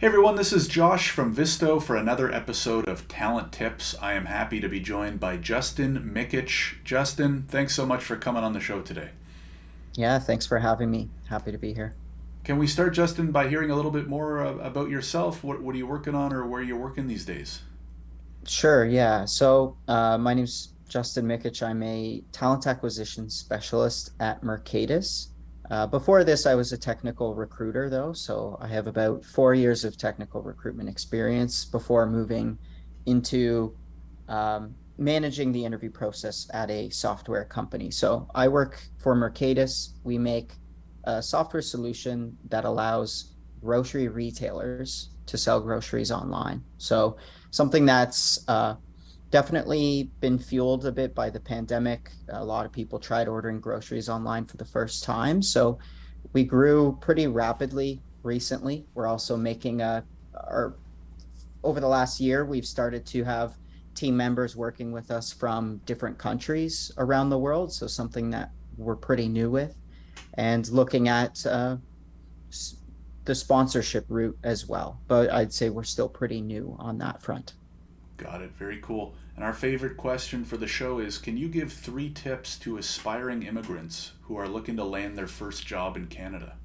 Hey everyone, this is Josh from Visto for another episode of Talent Tips. I am happy to be joined by Justin Michitsch. Justin, thanks so much for coming on the show today. Yeah, thanks for having me. Happy to be here. Can we start, Justin, by hearing a little bit more about yourself? What are you working on or where are you working these days? Sure, yeah. My name's Justin Michitsch. I'm a talent acquisition specialist at Mercatus. Before this, I was a technical recruiter, though. So I have about 4 years of technical recruitment experience before moving into managing the interview process at a software company. So I work for Mercatus. We make a software solution that allows grocery retailers to sell groceries online. So something that's definitely been fueled a bit by the pandemic. A lot of people tried ordering groceries online for the first time. So we grew pretty rapidly recently. We're also making our, over the last year, we've started to have team members working with us from different countries around the world. So something that we're pretty new with and looking at the sponsorship route as well. But I'd say we're still pretty new on that front. Got it. Very cool. And our favorite question for the show is, can you give 3 tips to aspiring immigrants who are looking to land their first job in Canada?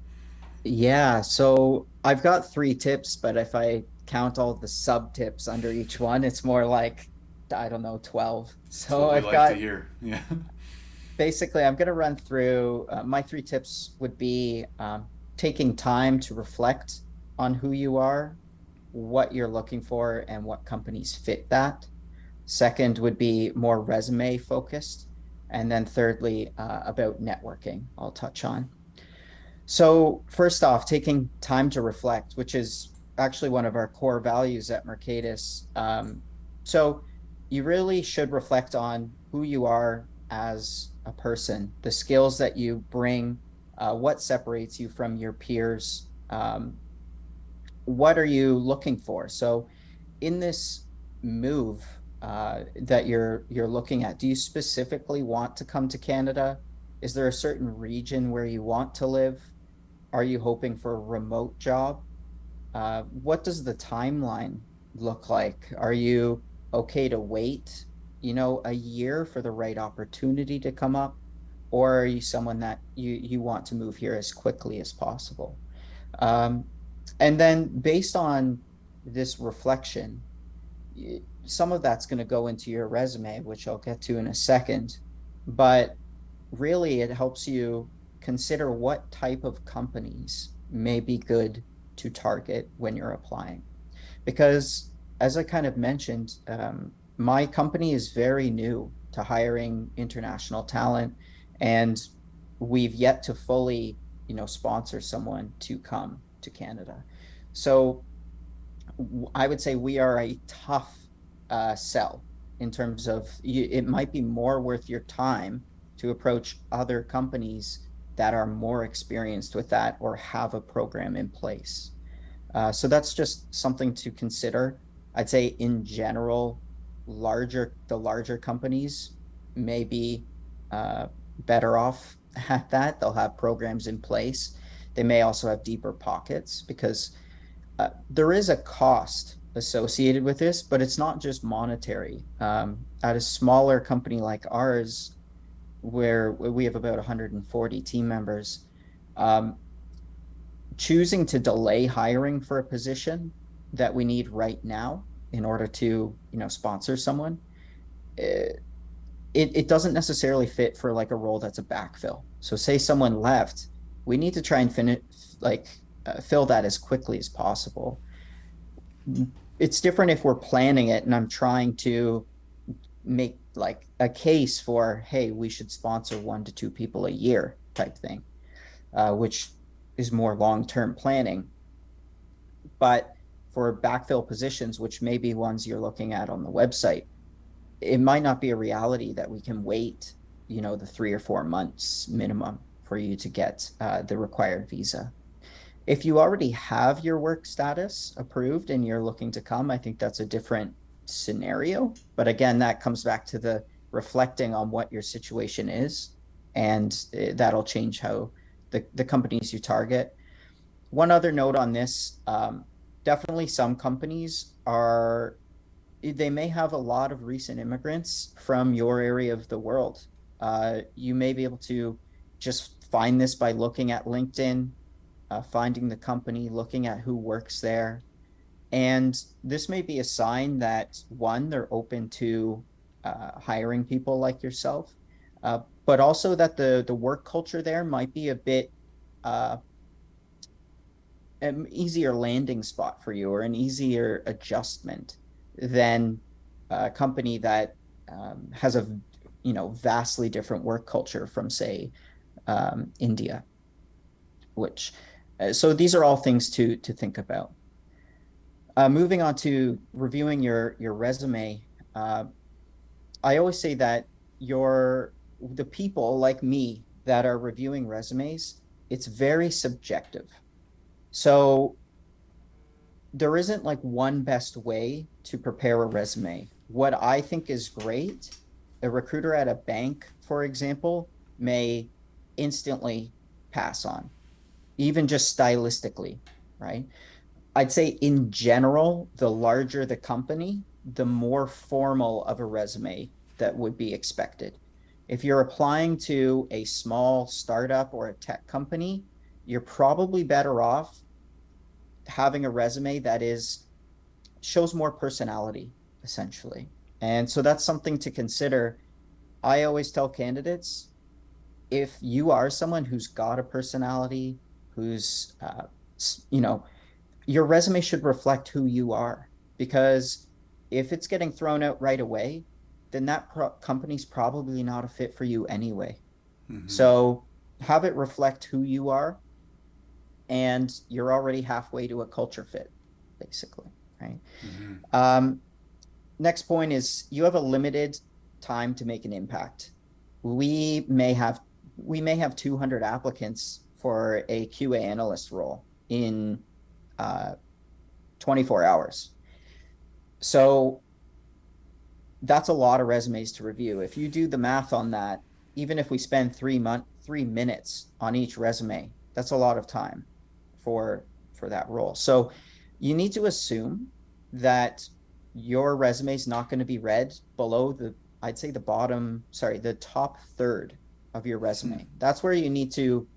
Yeah, so I've got 3 tips, but if I count all the sub tips under each one, it's more like, I don't know, 12. That's So what we I've like to got hear. Yeah. basically, I'm going to run through my 3 tips would be taking time to reflect on who you are, what you're looking for, and what companies fit that. Second would be more resume focused. And then thirdly, about networking, I'll touch on. So, first off, taking time to reflect, which is actually one of our core values at Mercatus. So, you really should reflect on who you are as a person, the skills that you bring, what separates you from your peers, what are you looking for? So, in this move that you're looking at, do you specifically want to come to Canada? Is there a certain region where you want to live? Are you hoping for a remote job? What does the timeline look like? Are you okay to wait, a year for the right opportunity to come up? Or are you someone that you want to move here as quickly as possible? Um, and then based on this reflection, some of that's going to go into your resume, which I'll get to in a second. But really, it helps you consider what type of companies may be good to target when you're applying. Because, as I kind of mentioned, my company is very new to hiring international talent, and we've yet to fully, sponsor someone to come to Canada. So I would say we are a tough sell in terms of it might be more worth your time to approach other companies that are more experienced with that or have a program in place. So that's just something to consider. I'd say in general, the larger companies may be better off at that. They'll have programs in place. They may also have deeper pockets because there is a cost associated with this, but it's not just monetary. At a smaller company like ours, where we have about 140 team members, um, choosing to delay hiring for a position that we need right now in order to, sponsor someone, it, it doesn't necessarily fit for like a role that's a backfill. So say someone left, we need to try and finish like fill that as quickly as possible. It's different if we're planning it and I'm trying to make like a case for, hey, we should sponsor 1 to 2 people a year type thing, which is more long-term planning. But for backfill positions, which may be ones you're looking at on the website, it might not be a reality that we can wait, the 3 or 4 months minimum for you to get the required visa. If you already have your work status approved and you're looking to come, I think that's a different scenario. But again, that comes back to the reflecting on what your situation is, and that'll change how the companies you target. One other note on this, definitely some companies are, they may have a lot of recent immigrants from your area of the world. You may be able to just find this by looking at LinkedIn, finding the company, looking at who works there. And this may be a sign that one, they're open to hiring people like yourself, but also that the work culture there might be a bit uh, an easier landing spot for you or an easier adjustment than a company that has a vastly different work culture from say India, which so these are all things to think about. Moving on to reviewing your resume, uh, I always say that the people like me that are reviewing resumes, it's very subjective. So there isn't like one best way to prepare a resume. What I think is great, a recruiter at a bank, for example, may instantly pass on, even just stylistically, right? I'd say in general, the larger the company, the more formal of a resume that would be expected. If you're applying to a small startup or a tech company, you're probably better off having a resume that is shows more personality, essentially. And so that's something to consider. I always tell candidates, if you are someone who's got a personality, who's you know your resume should reflect who you are, because if it's getting thrown out right away, then that company's probably not a fit for you anyway. Mm-hmm. So have it reflect who you are, and you're already halfway to a culture fit, basically, right? Mm-hmm. um, Next point is you have a limited time to make an impact. We may have 200 applicants for a QA analyst role in uh, 24 hours. So that's a lot of resumes to review. If you do the math on that, even if we spend 3 minutes on each resume, that's a lot of time for for that role. So you need to assume that your resume is not going to be read below I'd say the top third of your Hmm. resume. That's where you need to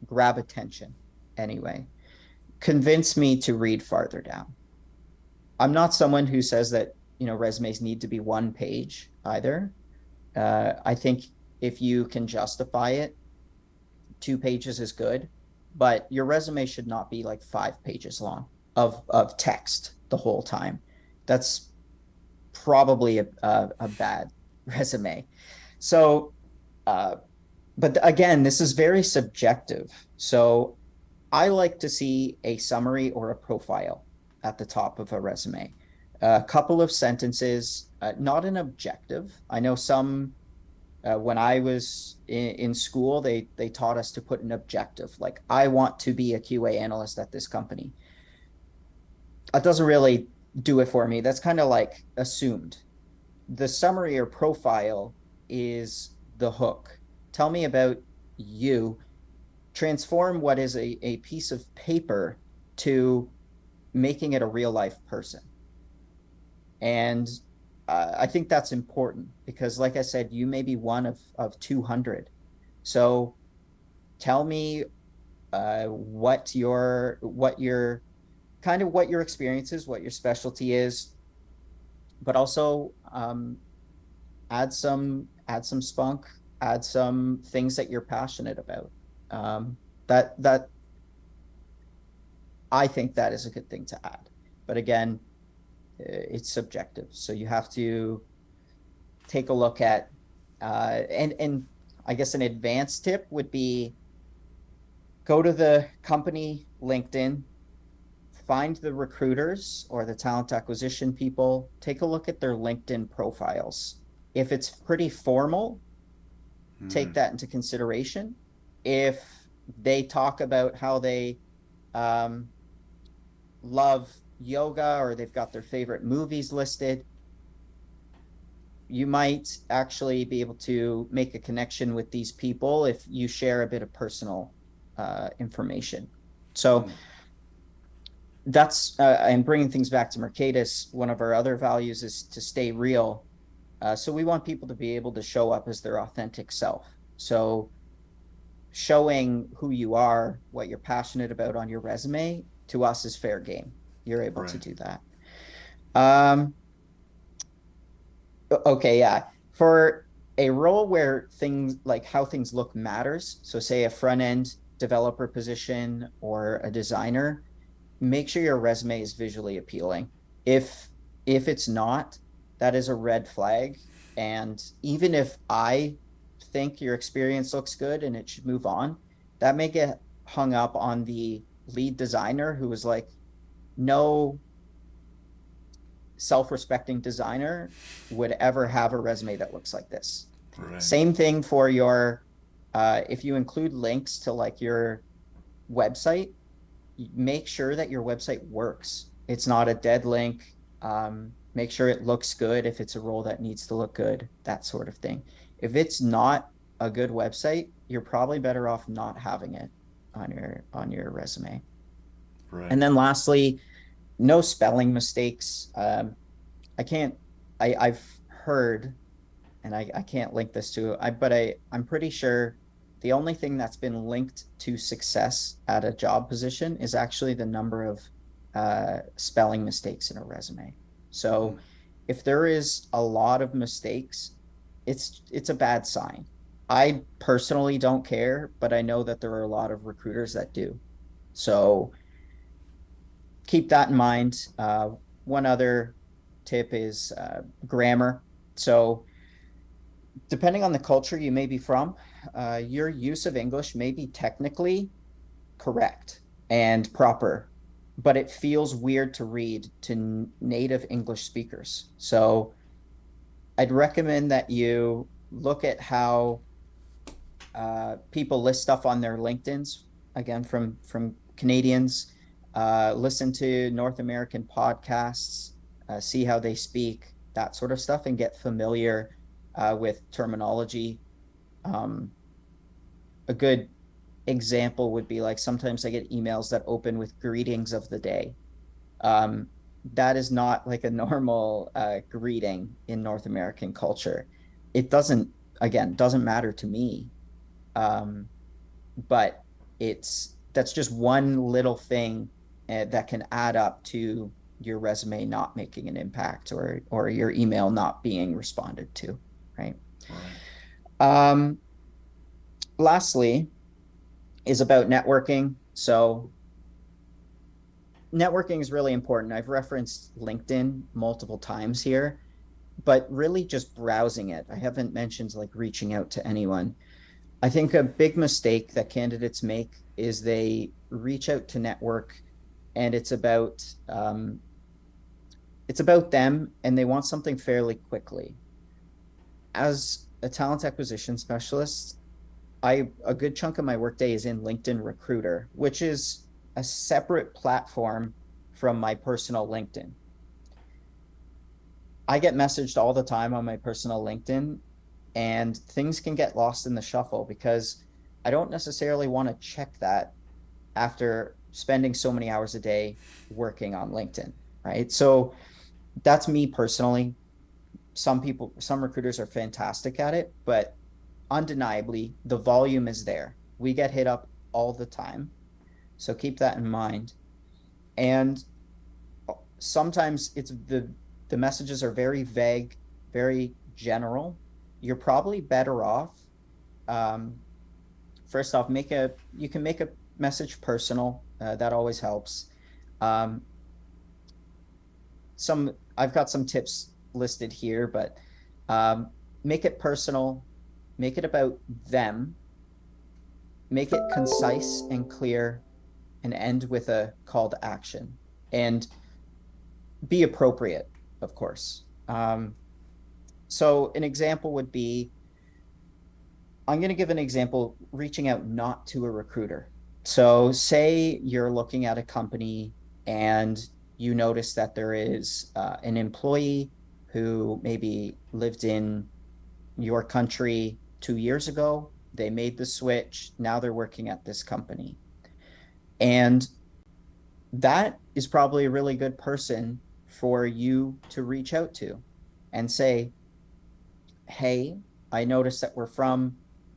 grab attention anyway. Convince me to read farther down. I'm not someone who says that, resumes need to be one page either. I think if you can justify it, 2 pages is good, but your resume should not be like 5 pages long of text the whole time. That's probably a bad resume. So, uh, but again, this is very subjective. So I like to see a summary or a profile at the top of a resume. A couple of sentences, not an objective. I know some when I was in school, they taught us to put an objective, like I want to be a QA analyst at this company. That doesn't really do it for me. That's kind of like assumed. The summary or profile is the hook. Tell me about you. Transform what is a piece of paper to making it a real life person. And I think that's important because, like I said, you may be one of 200. So tell me what your kind of what your experience is, what your specialty is, but also add some spunk, add some things that you're passionate about. That I think that is a good thing to add. But again, it's subjective, so you have to take a look at and I guess an advanced tip would be go to the company LinkedIn, find the recruiters or the talent acquisition people, take a look at their LinkedIn profiles. If it's pretty formal, Hmm. take that into consideration. If they talk about how they um, love yoga or they've got their favorite movies listed, you might actually be able to make a connection with these people if you share a bit of personal information. So Hmm. that's and bringing things back to Mercatus, one of our other values is to stay real. So we want people to be able to show up as their authentic self. So showing who you are, what you're passionate about on your resume, to us is fair game. You're able to Right. do that. Um, okay, yeah. For a role where things like how things look matters, so say a front end developer position or a designer, make sure your resume is visually appealing. If if it's not, that is a red flag. And even if I think your experience looks good and it should move on, that may get hung up on the lead designer who was like, no self-respecting designer would ever have a resume that looks like this. Right. Same thing for your if you include links to like your website, make sure that your website works. It's not a dead link. Make sure it looks good if it's a role that needs to look good, that sort of thing. If it's not a good website, you're probably better off not having it on your resume. Right. And then lastly, no spelling mistakes. I can't. I've heard, and I can't link this to but I'm pretty sure the only thing that's been linked to success at a job position is actually the number of spelling mistakes in a resume. Mm. So if there is a lot of mistakes, it's a bad sign. I personally don't care, but I know that there are a lot of recruiters that do. So keep that in mind. One other tip is grammar. So depending on the culture you may be from, your use of English may be technically correct and proper, but it feels weird to read to native English speakers. So I'd recommend that you look at how people list stuff on their LinkedIn's, again, from Canadians, listen to North American podcasts, see how they speak, that sort of stuff, and get familiar with terminology. Um, a good example would be like sometimes I get emails that open with greetings of the day. Um, that is not like a normal greeting in North American culture. It doesn't, again, doesn't matter to me. Um, but it's that's just one little thing that can add up to your resume not making an impact or your email not being responded to, right? Right. Um, lastly is about networking. So networking is really important. I've referenced LinkedIn multiple times here, but really just browsing it. I haven't mentioned like reaching out to anyone. I think a big mistake that candidates make is they reach out to network and it's about them and they want something fairly quickly. As a talent acquisition specialist, I a good chunk of my workday is in LinkedIn Recruiter, which is a separate platform from my personal LinkedIn. I get messaged all the time on my personal LinkedIn, and things can get lost in the shuffle because I don't necessarily want to check that after spending so many hours a day working on LinkedIn, right? So that's me personally. Some recruiters are fantastic at it, but undeniably, the volume is there. We get hit up all the time. So keep that in mind. And sometimes the messages are very vague, very general. You're probably better off um, first off, make a you can make a message personal. That always helps. Um, some I've got some tips listed here, but um, make it personal, make it about them, make it concise and clear, and end with a call to action. And be appropriate, of course. So an example would be I'm going to give an example reaching out not to a recruiter. So, say you're looking at a company and you notice that there is an employee who maybe lived in your country 2 years ago. They made the switch. Now they're working at this company. And that is probably a really good person for you to reach out to and say, hey, I noticed that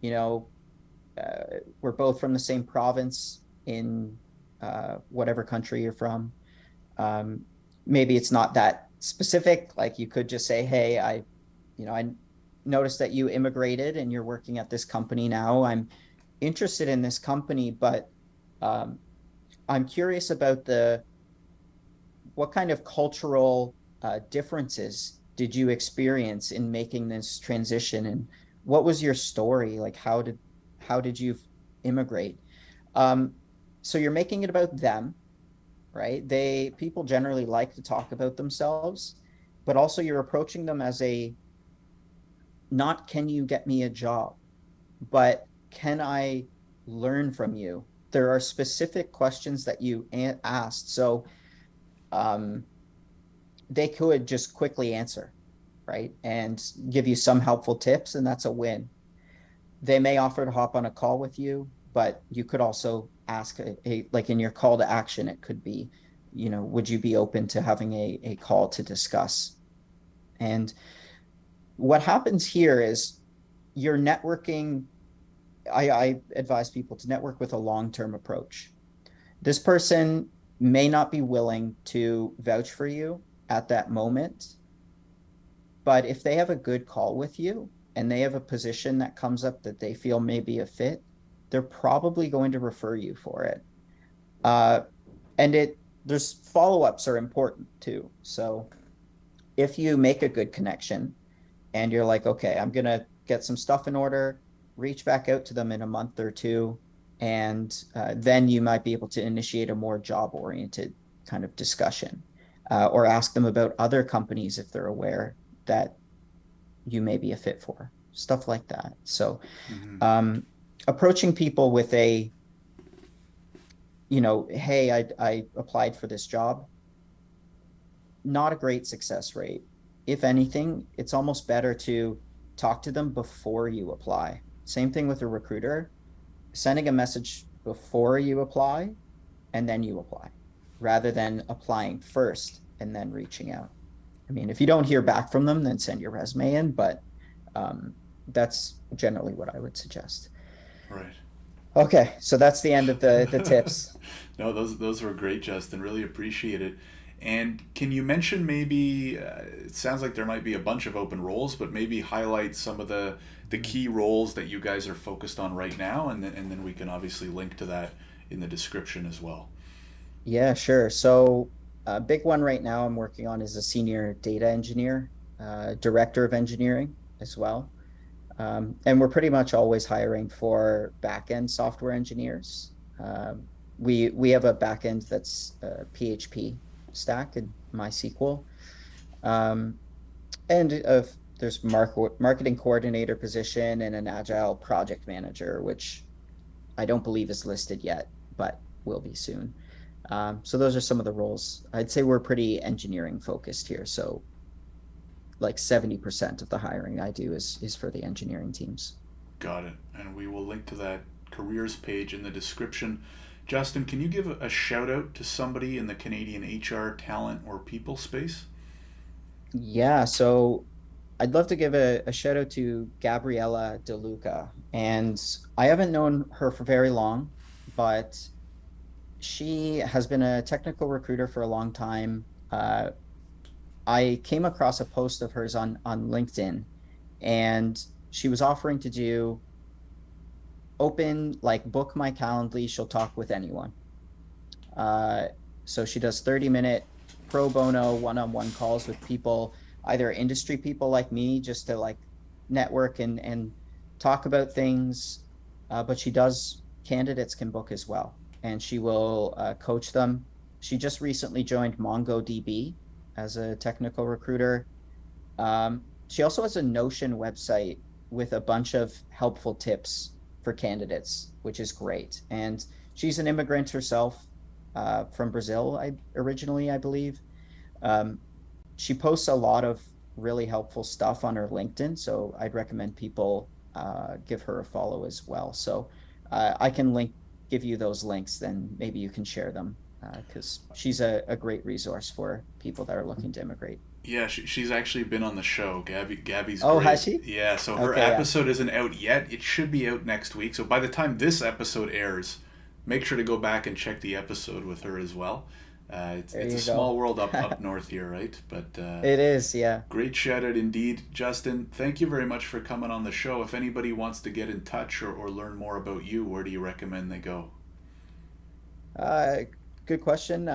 you know, we're both from the same province in whatever country you're from. Um, Maybe it's not that specific. Like you could just say, hey, I noticed that you immigrated and you're working at this company now. I'm interested in this company, but um, I'm curious about the what kind of cultural differences did you experience in making this transition, and what was your story? Like, how did you immigrate? Um, so you're making it about them, right? People generally like to talk about themselves, but also you're approaching them as a not can you get me a job, but can I learn from you? There are specific questions that you asked. So um, they could just quickly answer, right? And give you some helpful tips, and that's a win. They may offer to hop on a call with you, but you could also ask like in your call to action, it could be, would you be open to having a call to discuss? And what happens here is you're networking. I advise people to network with a long-term approach. This person may not be willing to vouch for you at that moment, but if they have a good call with you and they have a position that comes up that they feel may be a fit, they're probably going to refer you for it. Uh, and there's follow-ups are important too. So if you make a good connection and you're like, okay, I'm gonna get some stuff in order, reach back out to them in a month or two, and then you might be able to initiate a more job-oriented kind of discussion, or ask them about other companies if they're aware that you may be a fit for, stuff like that. So Mm-hmm. um, approaching people with hey, I applied for this job, not a great success rate. If anything, it's almost better to talk to them before you apply. Same thing with a recruiter, sending a message before you apply and then you apply rather than applying first and then reaching out. I mean, if you don't hear back from them, then send your resume in, but um, that's generally what I would suggest. Right. Okay, so that's the end of the tips. No, those were great, Justin. Really appreciate it. And can you mention maybe? It sounds like there might be a bunch of open roles, but maybe highlight some of the key roles that you guys are focused on right now, and then we can obviously link to that in the description as well. Yeah, sure. So a big one right now I'm working on is a senior data engineer, director of engineering as well. And we're pretty much always hiring for back-end software engineers. We have a back-end that's PHP stack and MySQL. Um, and there's marketing coordinator position and an agile project manager, which I don't believe is listed yet, but will be soon. So those are some of the roles. I'd say we're pretty engineering focused here. So like 70% of the hiring I do is for the engineering teams. Got it. And we will link to that careers page in the description. Justin, can you give a shout out to somebody in the Canadian HR talent or people space? Yeah, so I'd love to give a shout out to Gabriella DeLuca. And I haven't known her for very long, but she has been a technical recruiter for a long time. I came across a post of hers on LinkedIn, and she was offering to do open, like, book my Calendly, she'll talk with anyone. Uh, so she does 30-minute pro bono one-on-one calls with people, either industry people like me, just to like network and talk about things. But she does candidates can book as well, and she will coach them. She just recently joined MongoDB as a technical recruiter. She also has a Notion website with a bunch of helpful tips for candidates, which is great. And she's an immigrant herself, from Brazil, I believe. Um, she posts a lot of really helpful stuff on her LinkedIn, so I'd recommend people give her a follow as well. So I can give you those links, then maybe you can share them. because she's a great resource for people that are looking to immigrate. Yeah, she's actually been on the show. Gabby's Oh, has great. she? Yeah, so her Okay, yeah. episode isn't out yet. It should be out next week. So by the time this episode airs, make sure to go back and check the episode with her as well. There It's a you small go. world up north here, right? But It is, yeah. great shout out indeed, Justin. Thank you very much for coming on the show. If anybody wants to get in touch or learn more about you, where do you recommend they go? Uh, Good question.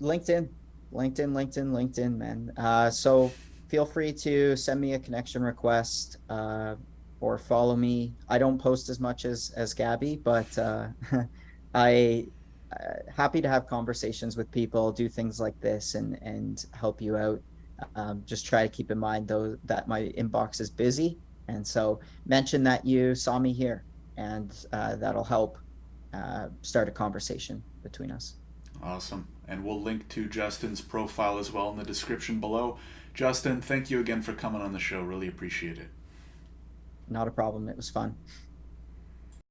LinkedIn, LinkedIn, man. So feel free to send me a connection request, or follow me. I don't post as much as Gabby, but I happy to have conversations with people, do things like this, and help you out. Just try to keep in mind though that my inbox is busy, and so mention that you saw me here, and that'll help start a conversation between us. Awesome. And we'll link to Justin's profile as well in the description below. Justin, thank you again for coming on the show. Really appreciate it. Not a problem. It was fun.